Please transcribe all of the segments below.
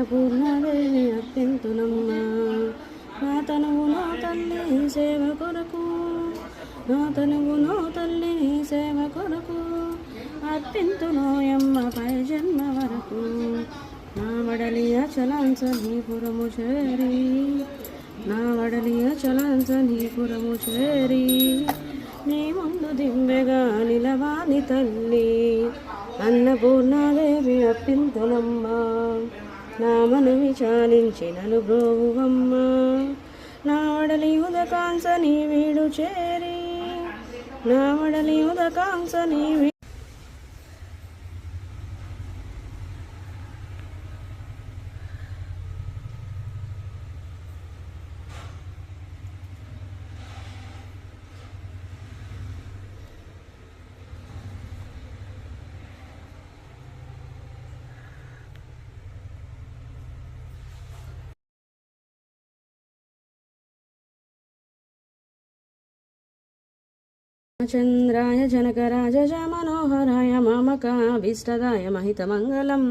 అన్నపూర్ణాదేవి అర్పింతునమ్మ. నా తనువు నో తల్లి సేవ కొరకు, నా తనువు నో తల్లి సేవ కొరకు అర్పింతునోయమ్మ పై జన్మ వరకు. నా వడలియ చలాంచని పురము చేరి, నా వడలియ చలాంచని పురము చేరి నీ ముందు దివ్యగా నిలవాని తల్లి అన్నపూర్ణాదేవి అర్పింతునమ్మ. నామను విచారించి నలు బ్రోవువమ్మ. నా వడలి ఉదకాంస నీ వీడు చేరి, నా వడలి ఉదకాంస నీ చంద్రాయ జనకరాజ మనోహరాయ మామకాభీష్టదాయ మహితమంగళం.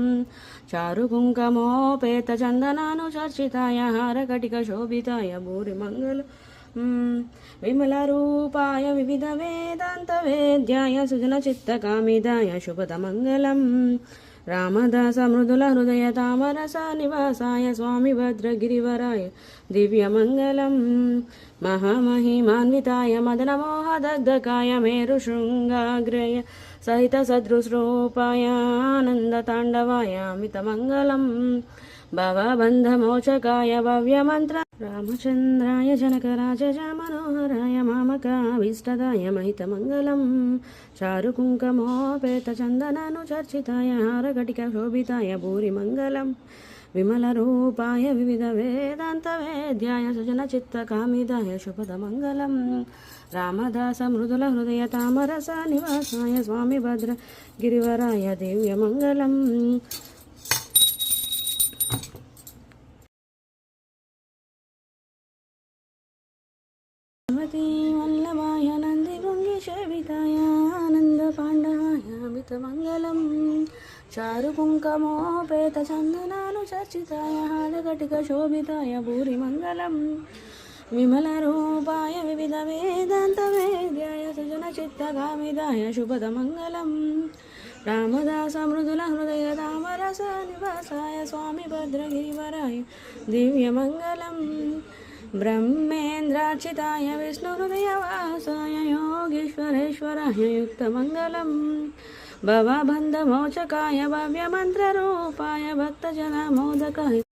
చారు కుంకుమోపేత చందనాను చర్చితాయ హారకటిక శోభితాయ భూరిమంగళం. విమల రూపాయ వివిధ వేదాంత వేద్యాయ సుజన చిత్తకామిదాయ శుభదమంగళం. రామదాస మృదుల హృదయ తామరస నివాసాయ స్వామి భద్రగిరివరాయ దివ్యమంగళం. మహామహిమాన్వితాయ మదనమోహదగ్ధకాయ మేరు శృంగాగ్రయ సహిత సదృశ్రూపాయ ఆనందతాండవాయ అమితమంగళం. భవబంధమోచకాయ భవ్యమంత్ర రామచంద్రాయ జనకరాజ మనోహరాయ మామకాభీష్టదాయ మహితమంగళం. చారు కుంకుమోపేత చందనాను చర్చితాయ హారకటిక శోభితాయ భూరిమంగళం. విమల రూపాయ వివిధ వేదాంత వేద్యాయ సుజన చిత్తకామిదాయ శుభదమంగళం. రామదాస మృదుల హృదయ తామరస నివాసాయ స్వామి భద్ర గిరివరాయ దివ్యమంగళం. వల్లభాయ నంది భృంగి సేవితాయ ఆనంద పాండవాయ అమితమంగళం. చారు కుంకుమోపేత చందనాను చర్చితాయ హారకటిక శోభితాయ భూరిమంగళం. విమల రూపాయ వివిధ వేదాంత వేద్యాయ సుజన చిత్తకామిదాయ శుభదమంగళం. రామదాస మృదుల హృదయ తామరస నివాసాయ స్వామి భద్రగిరివరాయ దివ్యమంగళం. బ్రహ్మేంద్రార్చితాయ విష్ణుహృదయవాసాయ యోగీశ్వరేశ్వరాయ యుక్తమంగళం. భవబంధమోచకాయ భవ్యమంత్రరూపాయ భక్తజనమోదకాయ